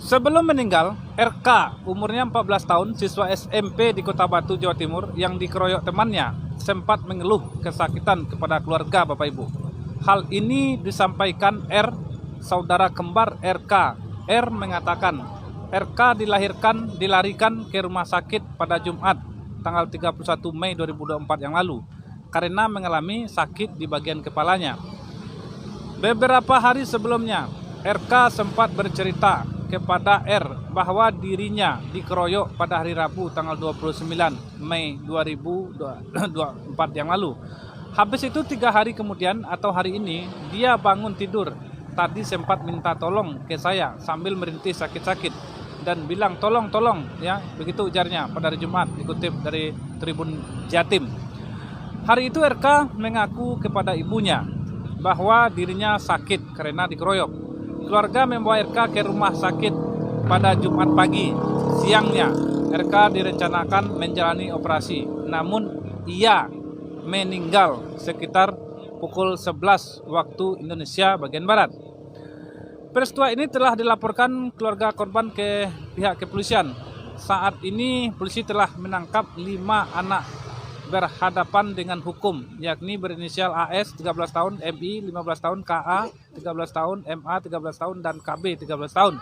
Sebelum meninggal, RK umurnya 14 tahun, siswa SMP di Kota Batu, Jawa Timur yang dikeroyok temannya sempat mengeluh kesakitan kepada keluarga Bapak Ibu. Hal ini disampaikan R, saudara kembar RK. R mengatakan, RK dilarikan ke rumah sakit pada Jumat, tanggal 31 Mei 2024 yang lalu, karena mengalami sakit di bagian kepalanya. Beberapa hari sebelumnya, RK sempat bercerita kepada R bahwa dirinya dikeroyok pada hari Rabu tanggal 29 Mei 2024 yang lalu. Habis itu 3 hari kemudian atau hari ini dia bangun tidur. Tadi sempat minta tolong ke saya sambil merintih sakit-sakit dan bilang tolong ya, begitu ujarnya pada hari Jumat, dikutip dari Tribun Jatim. Hari itu RK mengaku kepada ibunya bahwa dirinya sakit karena dikeroyok. Keluarga membawa RK ke rumah sakit pada Jumat pagi. Siangnya, RK direncanakan menjalani operasi. Namun, ia meninggal sekitar pukul 11 waktu Indonesia bagian Barat. Peristiwa ini telah dilaporkan keluarga korban ke pihak kepolisian. Saat ini, polisi telah menangkap 5 anak berhadapan dengan hukum, yakni berinisial AS 13 tahun, MI 15 tahun, KA 13 tahun, MA 13 tahun, dan KB 13 tahun.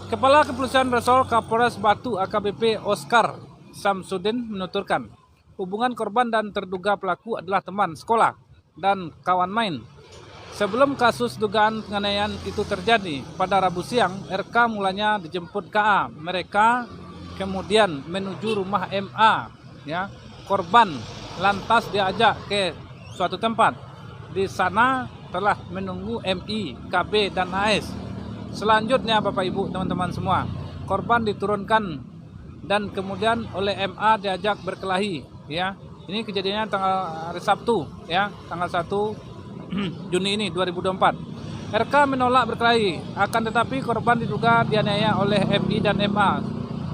Kepala Kepolisian Resor Kapolres Batu AKBP Oscar Samsudin menuturkan, hubungan korban dan terduga pelaku adalah teman sekolah dan kawan main. Sebelum kasus dugaan penganiayaan itu terjadi, pada Rabu siang, RK mulanya dijemput KA. Mereka kemudian menuju rumah MA, ya. Korban lantas diajak ke suatu tempat. Di sana telah menunggu MI, KB, dan AS. Selanjutnya Bapak Ibu teman-teman semua, korban diturunkan dan kemudian oleh MA diajak berkelahi. Ya, ini kejadiannya tanggal hari Sabtu, ya, tanggal 1 Juni ini 2024. RK menolak berkelahi, akan tetapi korban diduga dianiaya oleh MI dan MA.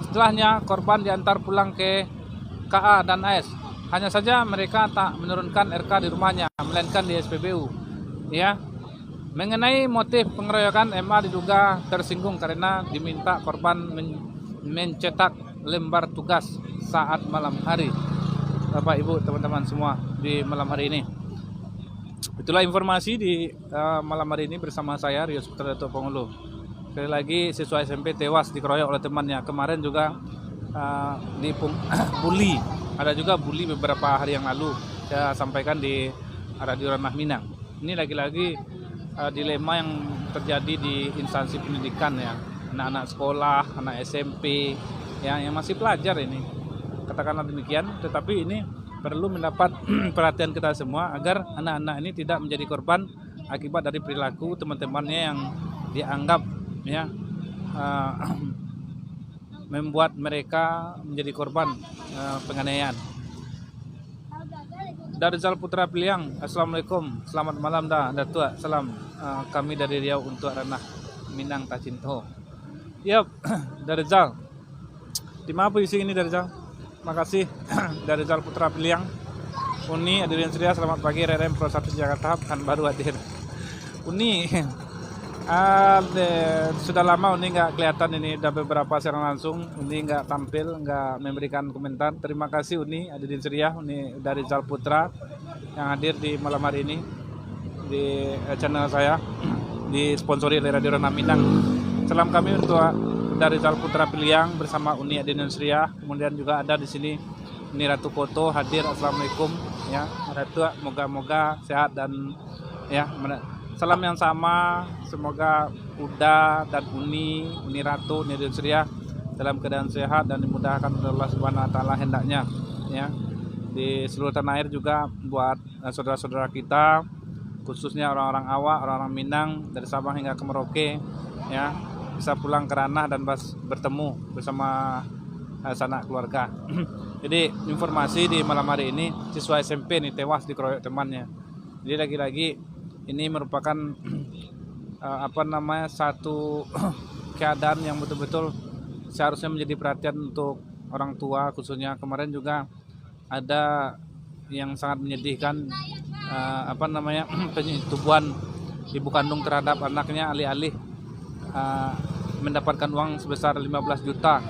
Setelahnya korban diantar pulang ke KA dan AS. Hanya saja mereka tak menurunkan RK di rumahnya, melainkan di SPBU. Ya. Mengenai motif pengeroyokan, MA diduga tersinggung karena diminta korban mencetak lembar tugas saat malam hari. Bapak Ibu teman-teman semua di malam hari ini. Itulah informasi di malam hari ini bersama saya Rio Putra Dato Pengulu. Sekali lagi, siswa SMP tewas dikeroyok oleh temannya. Kemarin juga bully, ada juga bully beberapa hari yang lalu saya sampaikan di Radio Ranah Minang. Ini lagi-lagi dilema yang terjadi di instansi pendidikan, ya, anak-anak sekolah, anak SMP, ya, yang masih pelajar ini, katakanlah demikian. Tetapi ini perlu mendapat perhatian kita semua agar anak-anak ini tidak menjadi korban akibat dari perilaku teman-temannya yang dianggap, ya, membuat mereka menjadi korban penganiayaan. Dari Zal Putra Piliang, Assalamualaikum, selamat malam Datuk. Salam kami dari Riau untuk Ranah Minang Tacinto. Yap, dari Zal. Di mana posisi ini dari Zal? Makasih dari Zal Putra Piliang. Uni hadirin sedia, selamat pagi. RRM Pro 1 Jakarta kan baru hadir. Uni sudah lama Uni nggak kelihatan, ini udah beberapa siaran langsung Uni nggak tampil, nggak memberikan komentar. Terima kasih Uni hadirin sedia, Uni dari Zal Putra yang hadir di malam hari ini di channel saya, disponsori oleh Radio Ranah Minang. Salam kami untuk dari Zal Putra Piliang bersama Uni hadirin sedia. Kemudian juga ada di sini Uni Ratu Koto hadir. Assalamualaikum, ya Ratu, moga-moga sehat dan ya salam yang sama, semoga Uda dan Uni Ratu, Uni Surya dalam keadaan sehat dan dimudahkan oleh Allah Subhanahu wa taala hendaknya, ya. Di seluruh tanah air juga buat saudara-saudara kita, khususnya orang-orang Awak, orang-orang Minang dari Sabang hingga ke Merauke, ya, bisa pulang ke Ranah dan bertemu bersama sanak keluarga. Jadi informasi di malam hari ini, siswa SMP ini tewas dikeroyok temannya. Jadi lagi-lagi ini merupakan satu keadaan yang betul-betul seharusnya menjadi perhatian untuk orang tua khususnya. Kemarin juga ada yang sangat menyedihkan, penyetubuhan ibu kandung terhadap anaknya, alih-alih mendapatkan uang sebesar 15 juta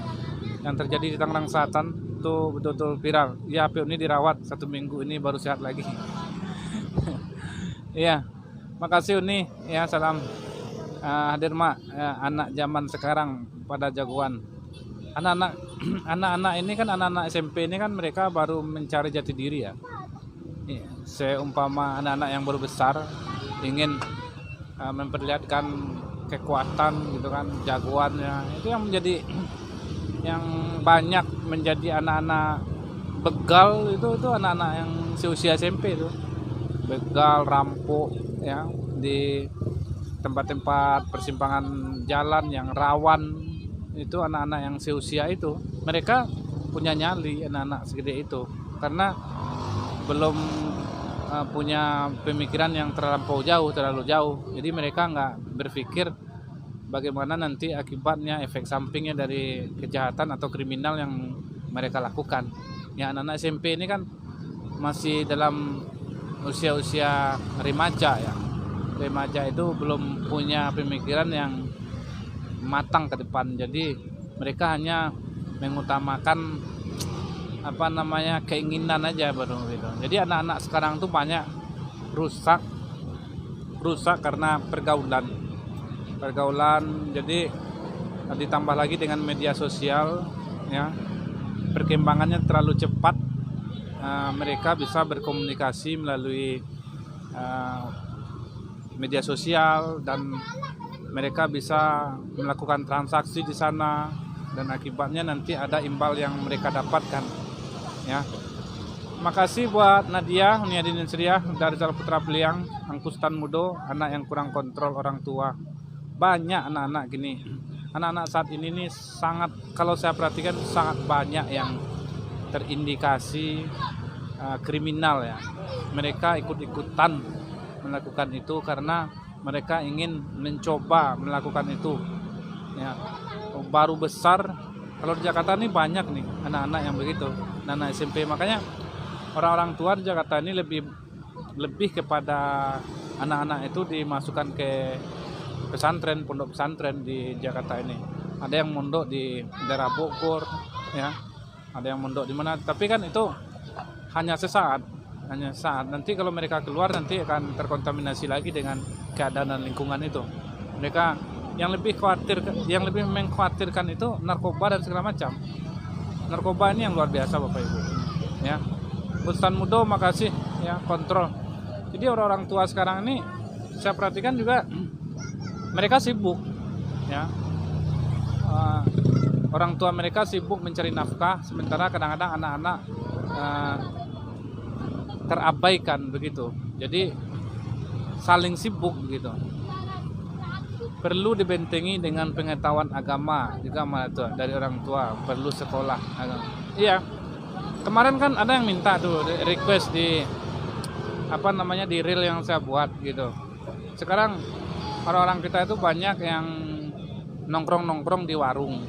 yang terjadi di Tangerang Selatan itu betul-betul viral. Ya, PO ini dirawat 1 minggu, ini baru sehat lagi. Iya, makasih Uni. Ya, salam hadir mak, anak zaman sekarang pada jagoan. Anak-anak anak-anak ini kan anak-anak SMP ini kan mereka baru mencari jati diri ya. Iya, seumpama anak-anak yang baru besar ingin memperlihatkan kekuatan gitu kan, jagoannya. Itu yang menjadi yang banyak menjadi anak-anak begal itu anak-anak yang seusia SMP itu. Begal, rampok ya di tempat-tempat persimpangan jalan yang rawan, itu anak-anak yang seusia itu. Mereka punya nyali, anak-anak segede itu, karena belum punya pemikiran yang terlalu jauh. Jadi mereka nggak berpikir bagaimana nanti akibatnya, efek sampingnya dari kejahatan atau kriminal yang mereka lakukan. Ya, anak-anak SMP ini kan masih dalam usia-usia remaja ya. Remaja itu belum punya pemikiran yang matang ke depan. Jadi mereka hanya mengutamakan keinginan aja baru gitu. Jadi anak-anak sekarang tuh banyak rusak karena pergaulan. Jadi ditambah lagi dengan media sosial ya, perkembangannya terlalu cepat. Mereka bisa berkomunikasi melalui media sosial dan mereka bisa melakukan transaksi di sana, dan akibatnya nanti ada imbal yang mereka dapatkan ya. Makasih buat Nadia Uniadin Sriah dari Rizal Putra Beliang, Angkustan Mudo, anak yang kurang kontrol orang tua. Banyak anak-anak gini. Anak-anak saat ini nih sangat, kalau saya perhatikan sangat banyak yang terindikasi kriminal ya. Mereka ikut-ikutan melakukan itu karena mereka ingin mencoba melakukan itu ya. Baru besar, kalau di Jakarta ini banyak nih anak-anak yang begitu, anak SMP. Makanya orang-orang tua di Jakarta ini lebih kepada anak-anak itu dimasukkan ke pesantren, pondok pesantren di Jakarta ini. Ada yang mondok di daerah Bogor ya, ada yang mondok di mana, tapi kan itu hanya sesaat. Nanti kalau mereka keluar nanti akan terkontaminasi lagi dengan keadaan dan lingkungan itu. Mereka yang lebih mengkhawatirkan itu narkoba dan segala macam. Narkoba ini yang luar biasa Bapak Ibu ya. Angkustan Mudo, makasih ya, kontrol. Jadi orang-orang tua sekarang ini saya perhatikan juga mereka sibuk ya. Orang tua mereka sibuk mencari nafkah, sementara kadang-kadang anak-anak terabaikan begitu. Jadi saling sibuk gitu. Perlu dibentengi dengan pengetahuan agama juga dari orang tua, perlu sekolah agama. Iya. Kemarin kan ada yang minta tuh request di di reel yang saya buat gitu. Sekarang orang-orang kita itu banyak yang nongkrong di warung.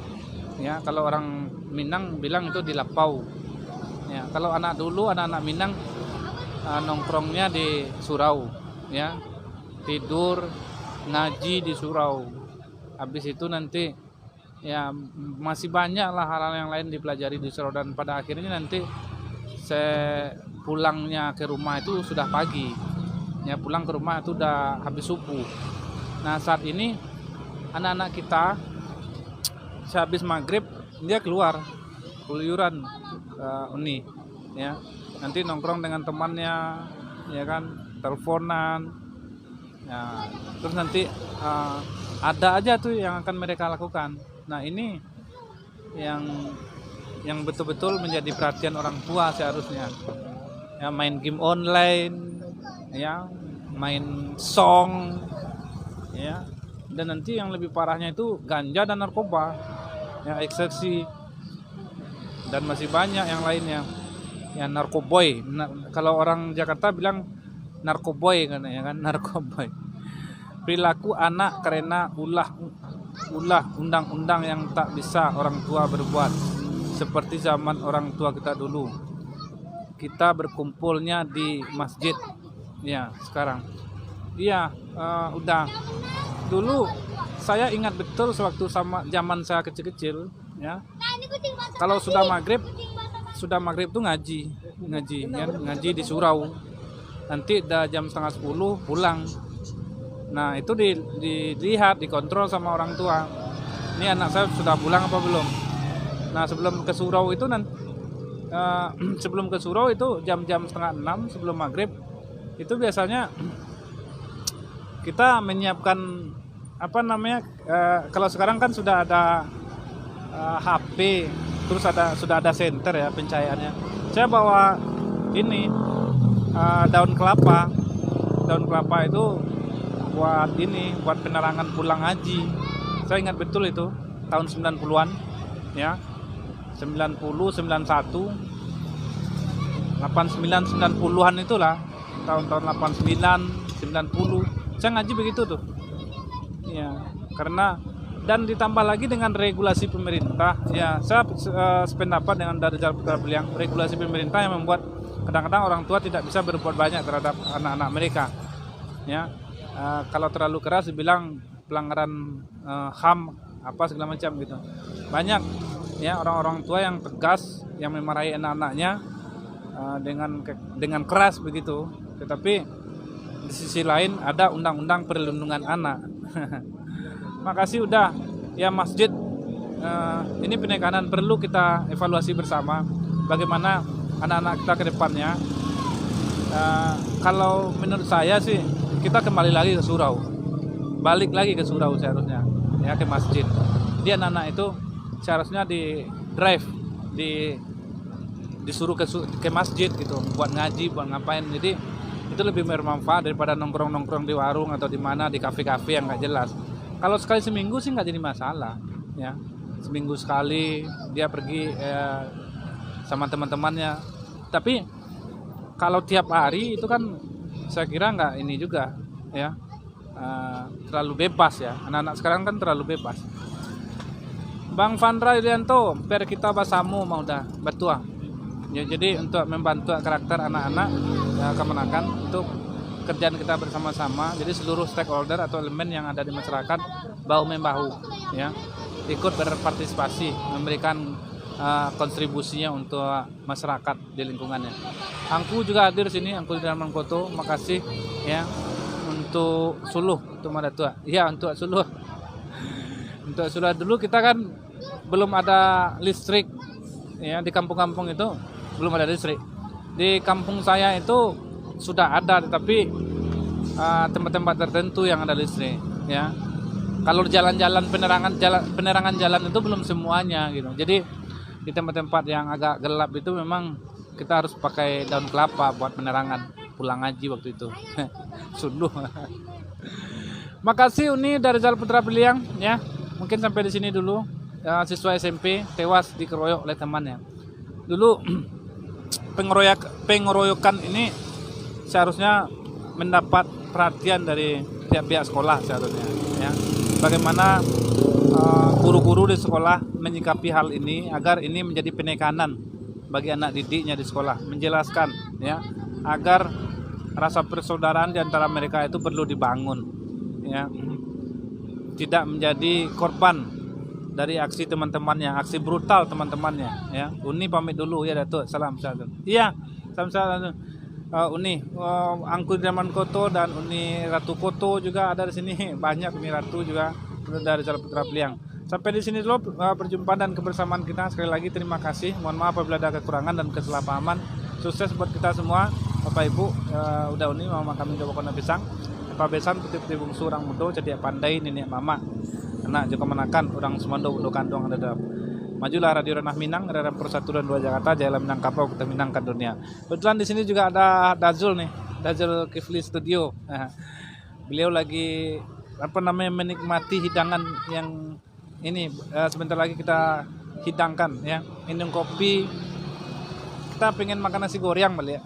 Ya, kalau orang Minang bilang itu di lapau. Ya, kalau anak-anak Minang nongkrongnya di surau ya, tidur ngaji di surau. Habis itu nanti ya masih banyak lah hal-hal yang lain dipelajari di surau, dan pada akhirnya nanti pulangnya ke rumah itu sudah pagi ya, pulang ke rumah itu udah habis subuh. Nah, saat ini anak-anak kita sehabis maghrib dia keluar keluyuran Uni ya, nanti nongkrong dengan temannya ya kan, teleponan ya, terus nanti ada aja tuh yang akan mereka lakukan. Nah, ini yang betul-betul menjadi perhatian orang tua seharusnya ya, main game online ya, main song ya, dan nanti yang lebih parahnya itu ganja dan narkoba ya, ekstasi, dan masih banyak yang lainnya ya, narkoboy. Kalau orang Jakarta bilang narkoboy kan ya kan, narkoboy. Perilaku anak karena ulah undang-undang yang tak bisa orang tua berbuat, seperti zaman orang tua kita dulu. Kita berkumpulnya di masjid ya, sekarang iya udah. Dulu saya ingat betul sewaktu sama zaman saya kecil-kecil, ya. Kalau sudah maghrib tuh ngaji di surau. Nanti udah jam setengah 10 pulang. Nah itu dilihat, dikontrol sama orang tua. Ini anak saya sudah pulang apa belum? Nah sebelum ke surau itu sebelum ke surau itu jam-jam setengah 6 sebelum maghrib itu biasanya kita menyiapkan kalau sekarang kan sudah ada HP, terus sudah ada senter ya pencahayaannya. Saya bawa ini daun kelapa itu buat penerangan pulang haji. Saya ingat betul itu tahun 90-an ya. 90, 91, 89, 90-an itulah, tahun-tahun 89, 90 saya ngaji begitu tuh ya, karena dan ditambah lagi dengan regulasi pemerintah ya. Saya sependapat dengan dari Jalal Putra Beliang, regulasi pemerintah yang membuat kadang-kadang orang tua tidak bisa berbuat banyak terhadap anak-anak mereka ya. Kalau terlalu keras dibilang pelanggaran HAM apa segala macam gitu. Banyak ya orang-orang tua yang tegas, yang memarahi anak-anaknya dengan keras begitu. Tetapi di sisi lain ada undang-undang perlindungan anak. Makasih udah ya masjid, ini penekanan perlu kita evaluasi bersama bagaimana anak-anak kita ke depannya. Kalau menurut saya sih kita kembali lagi ke surau, balik lagi ke surau seharusnya ya, ke masjid. Dia anak-anak itu seharusnya di drive, disuruh ke masjid gitu, buat ngaji, buat ngapain. Jadi itu lebih bermanfaat daripada nongkrong-nongkrong di warung atau di mana, di kafe-kafe yang nggak jelas. Kalau sekali seminggu sih nggak jadi masalah ya, seminggu sekali dia pergi sama teman-temannya. Tapi kalau tiap hari itu kan saya kira nggak ini juga ya, terlalu bebas ya. Anak-anak sekarang kan terlalu bebas. Bang Vandra Yulianto, per kita basamu mau dah batua. Ya, jadi untuk membantu karakter anak-anak ya, kemenakan untuk kerjaan kita bersama-sama. Jadi seluruh stakeholder atau elemen yang ada di masyarakat bahu membahu ya, ikut berpartisipasi, memberikan kontribusinya untuk masyarakat di lingkungannya. Angku juga hadir sini, Angku di dalam foto. Makasih ya untuk suluh, untuk madatua. Iya, untuk suluh. Untuk sudah dulu kita kan belum ada listrik ya, di kampung-kampung itu belum ada listrik. Di kampung saya itu sudah ada, tetapi tempat-tempat tertentu yang ada listrik ya. Kalau jalan-jalan penerangan jalan itu belum semuanya gitu. Jadi di tempat-tempat yang agak gelap itu memang kita harus pakai daun kelapa buat penerangan pulang ngaji waktu itu. Suluh. Makasih Uni dari Jalal Putra Beliang ya. Mungkin sampai di sini dulu. Siswa SMP tewas dikeroyok oleh temannya. Dulu pengeroyokan ini seharusnya mendapat perhatian dari pihak-pihak sekolah seharusnya ya. Bagaimana guru-guru di sekolah menyikapi hal ini agar ini menjadi penekanan bagi anak didiknya di sekolah, menjelaskan ya agar rasa persaudaraan di antara mereka itu perlu dibangun ya. Tidak menjadi korban dari aksi teman-temannya, aksi brutal teman-temannya ya. Uni pamit dulu ya Datuk. Salam. Iya, salam. Uni Angku Zaman Koto dan Uni Ratu Koto juga ada di sini. Banyak Uni Ratu juga dari Jalal Putra Beliang. Sampai di sini dulu perjumpaan dan kebersamaan kita. Sekali lagi terima kasih. Mohon maaf apabila ada kekurangan dan kesalahpahaman. Sukses buat kita semua, Bapak Ibu. Udah Uni mama kami coba kona pisang. Pak Besan putih-putih bungsu orang muda jadi pandai nenek mama. Anak juga menakan orang Semando untuk kantong ada dalam. Majulah Radio Ranah Minang, Radio Persatuan 2 Jakarta, Jaya Minangkabau kita minangkan dunia. Kebetulan di sini juga ada Dazul nih, Dazul Kifli Studio. Beliau lagi menikmati hidangan yang ini sebentar lagi kita hidangkan ya. Minum kopi. Kita pengen makan nasi goreng balik ya.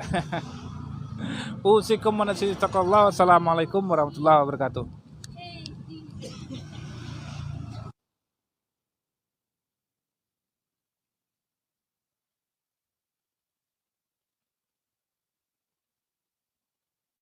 Assalamualaikum warahmatullahi wabarakatuh.